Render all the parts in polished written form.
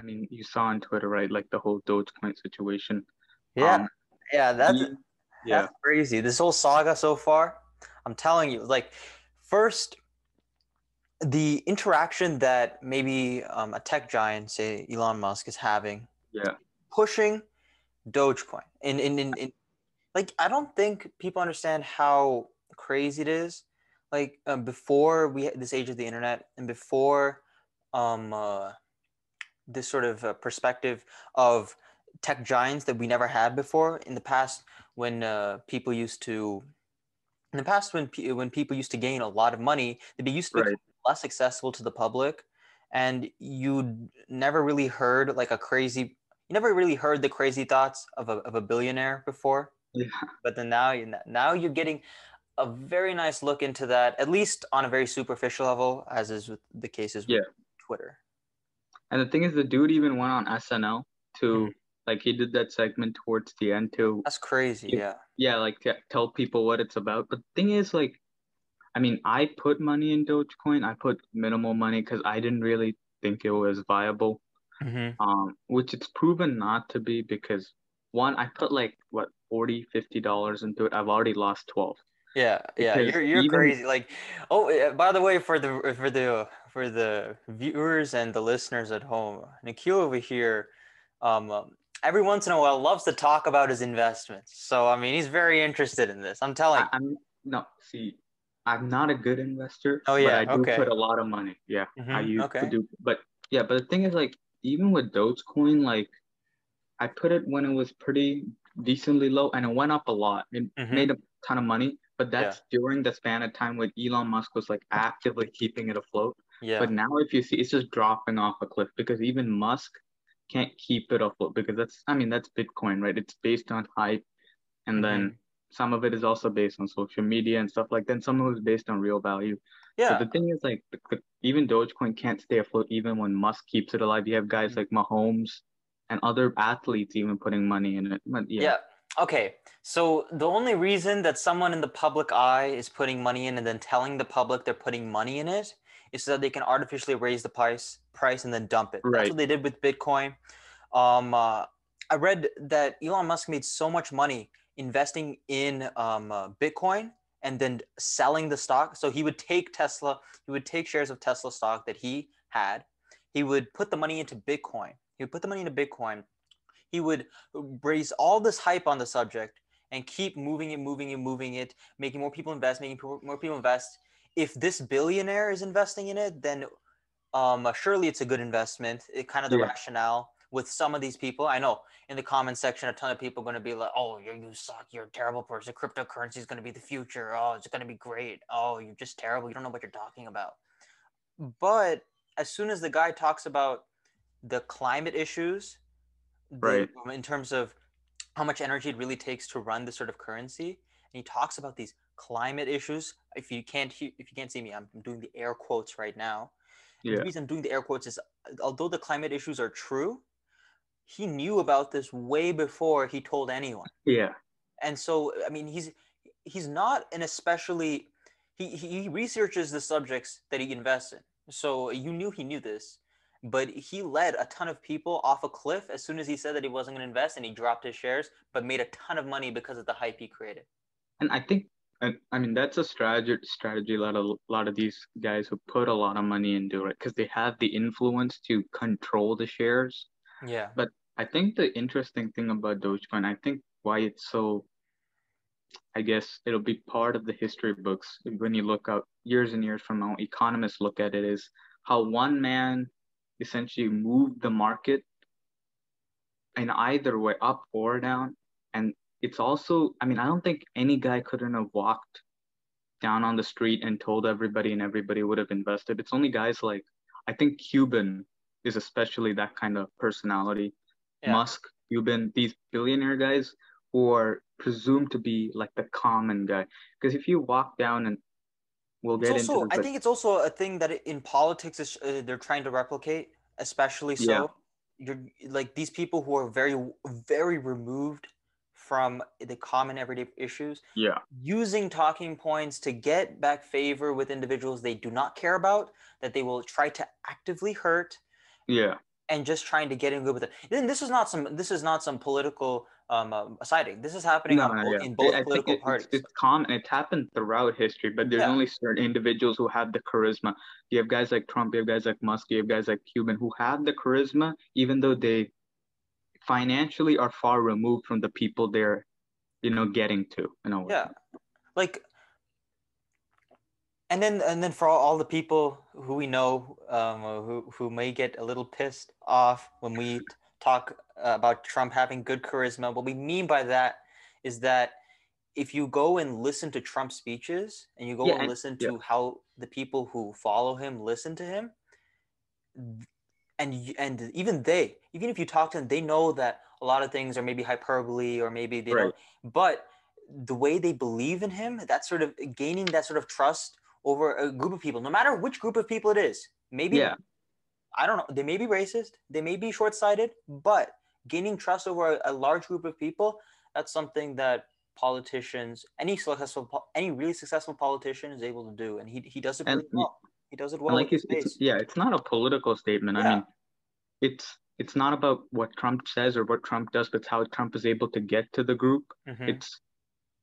mean, you saw on Twitter, right? Like the whole Dogecoin situation. Yeah, Um, yeah, he, that's yeah, crazy. This whole saga so far, I'm telling you, like, first the interaction that maybe a tech giant, say Elon Musk, is having, yeah, pushing Dogecoin. Like, I don't think people understand how crazy it is. Like, before we had this age of the internet, and before um, uh, this sort of perspective of tech giants that we never had before in the past, when people used to in the past when people used to gain a lot of money, they used to become right. less accessible to the public, and you never really heard like a crazy you never really heard the crazy thoughts of a billionaire before. Yeah, But then now you're getting a very nice look into that, at least on a very superficial level, as is with the cases with yeah. Twitter. And the thing is, the dude even went on SNL Mhm. to like he did that segment towards the end to That's crazy. give, Yeah. yeah, like to tell people what it's about. But the thing is, like, I mean, I put money in Dogecoin. I put minimal money because I didn't really think it was viable. Hmm. Which it's proven not to be because one, I put like what 40, $50 into it. I've already lost 12 Yeah, yeah, because you're even crazy. Like, oh, by the way, for the viewers and the listeners at home, Nikhil over here, um, um, every once in a while loves to talk about his investments. So I mean, he's very interested in this. I'm telling you. I'm no, see, I'm not a good investor, Oh but yeah, I do put okay. a lot of money. Yeah, I used to Okay. do, but yeah, but the thing is, like, even with Dogecoin, like, I put it when it was pretty decently low, and it went up a lot. It Mm-hmm. made a ton of money, but Yeah. that's during the span of time when Elon Musk was like actively keeping it afloat. But Yeah. now, if you see, it's just dropping off a cliff because even Musk can't keep it afloat because that's, I mean, that's Bitcoin, right? It's based on hype, and then Mm-hmm. some of it is also based on social media and stuff like that. And some of it is based on real value. So Yeah. the thing is, like, even Dogecoin can't stay afloat even when Musk keeps it alive. You have guys like Mahomes and other athletes even putting money in it. But yeah, Yeah. Okay. So the only reason that someone in the public eye is putting money in and then telling the public they're putting money in it is so that they can artificially raise the price and then dump it. That's right. what they did with Bitcoin. Um, uh, I read that Elon Musk made so much money investing in Bitcoin and then selling the stock. So he would take Tesla, he would take shares of Tesla stock that he had. He would put the money into Bitcoin. He would put the money into Bitcoin. He would raise all this hype on the subject and keep moving it, moving it, moving it, making more people invest, making more people invest. If this billionaire is investing in it, then surely it's a good investment. It kind of the Yeah. rationale with some of these people. I know in the comment section, a ton of people are going to be like, "Oh, you suck. You're a terrible person. Cryptocurrency is going to be the future. Oh, it's going to be great. Oh, you're just terrible. You don't know what you're talking about." But as soon as the guy talks about the climate issues, Right. in terms of how much energy it really takes to run this sort of currency, and he talks about these climate issues. If you can't see me, I'm doing the air quotes right now. And the Yeah. reason I'm doing the air quotes is, although the climate issues are true, he knew about this way before he told anyone. Yeah. And so, I mean, he's not an especially he researches the subjects that he invests in. So you knew he knew this, but he led a ton of people off a cliff as soon as he said that he wasn't going to invest, and he dropped his shares, but made a ton of money because of the hype he created. And I think, I mean, that's a strategy a lot of these guys who put a lot of money into it because they have the influence to control the shares. Yeah. But I think the interesting thing about Dogecoin, I think why it's so, I guess it'll be part of the history books when you look out years and years from now, economists look at it is how one man essentially moved the market in either way, up or down. And it's also, I mean, I don't think any guy couldn't have walked down on the street and told everybody and everybody would have invested. It's only guys like, I think Cuban is especially that kind of personality. Yeah. Musk, Cuban, these billionaire guys who are presumed to be like the common guy. Because if you walk down and we'll It's get into also, this, I but think it's also a thing that in politics is, they're trying to replicate, especially yeah, so. You're like these people who are very, very removed from the common everyday issues, yeah, using talking points to get back favor with individuals they do not care about, that they will try to actively hurt. yeah. and just trying to get in good with it. Then this is not some political siding. This is happening No, on no, both, yeah. in both I think political parties. it's common. It's happened throughout history, but there's Yeah, only certain individuals who have the charisma. You have guys like Trump, you have guys like Musk, you have guys like Cuban who have the charisma, even though they financially are far removed from the people they're, getting to in a way. yeah. Like, and then for all the people who we know, who may get a little pissed off when we talk about Trump having good charisma, what we mean by that is that if you go and listen to Trump speeches and you go Yeah, and and listen yeah, to how the people who follow him listen to him, and even if you talk to them, they know that a lot of things are maybe hyperbole or maybe they right. don't, but the way they believe in him, that sort of gaining that sort of trust over a group of people, no matter which group of people it is. Maybe, Yeah, I don't know, they may be racist, they may be short-sighted, but gaining trust over a large group of people, that's something that politicians, any really successful politician is able to do, and he does it and pretty well. He does it and well with like his it's base. yeah, it's not a political statement. I Yeah. mean, it's not about what Trump says or what Trump does, but it's how Trump is able to get to the group. Hmm. It's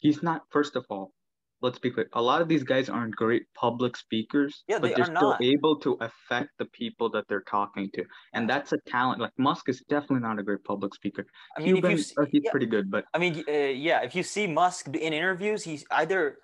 He's not, first of all, let's be clear. A lot of these guys aren't great public speakers, Yeah, but they they're are still not. able to affect the people that they're talking to. And Yeah. that's a talent. Like Musk is definitely not a great public speaker. I mean, if you Cuban, see, he's yeah, pretty good, but I mean, yeah, if you see Musk in interviews, he's either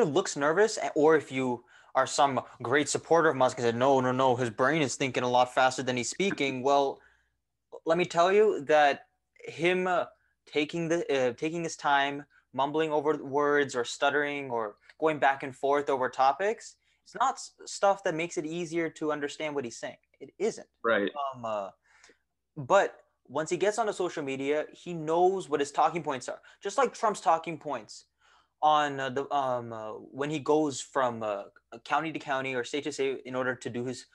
looks nervous, or if you are some great supporter of Musk and said, no, no, no, his brain is thinking a lot faster than he's speaking. Well, let me tell you that him taking his time, mumbling over words or stuttering or going back and forth over topics, it's not stuff that makes it easier to understand what he's saying. It isn't. right. Um, uh, but once he gets onto social media, he knows what his talking points are. Just like Trump's talking points on the when he goes from county to county or state to state in order to do his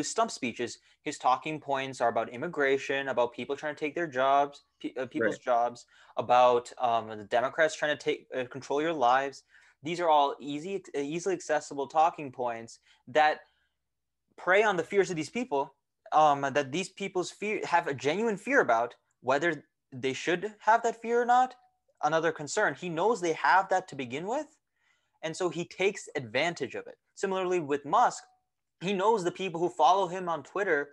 stump speeches. His talking points are about immigration, about people trying to take their jobs, Right. people's jobs, about the Democrats trying to take control your lives. These are all easily accessible talking points that prey on the fears of these people, that these people's fear have a genuine fear about. Whether they should have that fear or not, another concern. He knows they have that to begin with, and so he takes advantage of it. Similarly with Musk, he knows the people who follow him on Twitter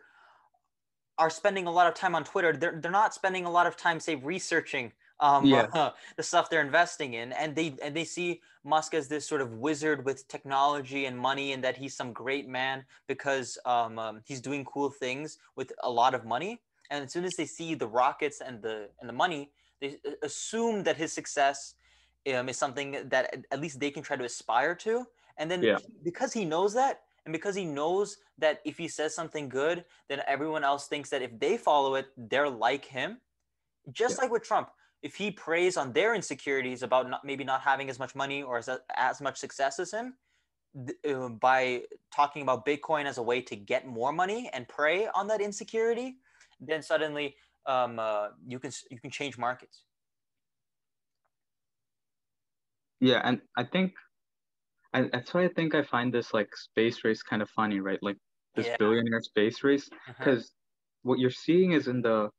are spending a lot of time on Twitter. They're not spending a lot of time, say, researching Yeah. the stuff they're investing in, and they see Musk as this sort of wizard with technology and money, and that he's some great man because he's doing cool things with a lot of money. And as soon as they see the rockets and the money, they assume that his success is something that at least they can try to aspire to. And then Yeah. because he knows that, and because he knows that if he says something good, then everyone else thinks that if they follow it, they're like him. Yeah. Just like with Trump, if he preys on their insecurities about maybe not having as much money or as much success as him, by talking about Bitcoin as a way to get more money and prey on that insecurity, then suddenly you can change markets. Yeah. And that's why I think I find this like space race kind of funny, right? Like this Yeah. billionaire space race, Uh-huh. because what you're seeing is in the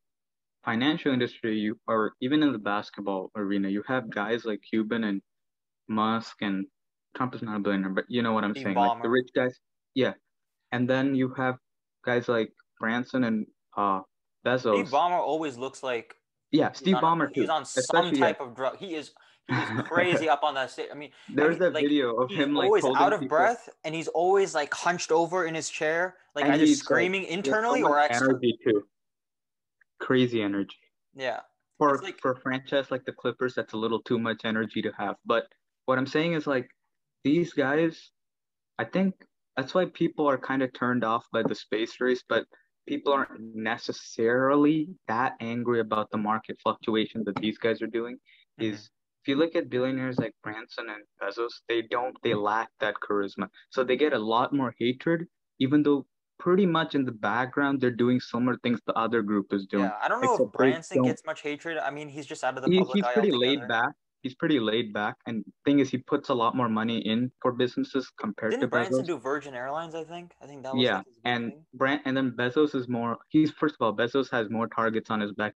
financial industry, or even in the basketball arena, you have guys like Cuban and Musk, and Trump is not a billionaire, but you know what I'm Steve saying, like the Ballmer. rich guys. Yeah. And then you have guys like Branson and Steve Bezos. Ballmer always looks like Yeah, he's Steve on Ballmer he's too. on some Especially, yeah. type of drug. He is crazy up on that stage. There's that Like video of he's him like always out holding of people, breath and he's always like hunched over in his chair, like and either he's like screaming he has so internally much or externally. energy too. Crazy energy. Yeah. It's For like for a franchise like the Clippers, that's a little too much energy to have. But what I'm saying is like these guys, I think that's why people are kind of turned off by the space race, but people aren't necessarily that angry about the market fluctuation that these guys are doing. mhm. Is if you look at billionaires like Branson and Bezos, they lack that charisma. So they get a lot more hatred, even though pretty much in the background they're doing similar things the other group is doing. Yeah, I don't know if Except they Branson don't gets much hatred. I mean, he's just out of the he, public he's eye pretty laid altogether. back. he's pretty laid back. And thing is, he puts a lot more money in for businesses compared to Didn't Branson Bezos. do Virgin Airlines? I think that was Yeah, like his big thing. And then Bezos is more. He's first of all, Bezos has more targets on his back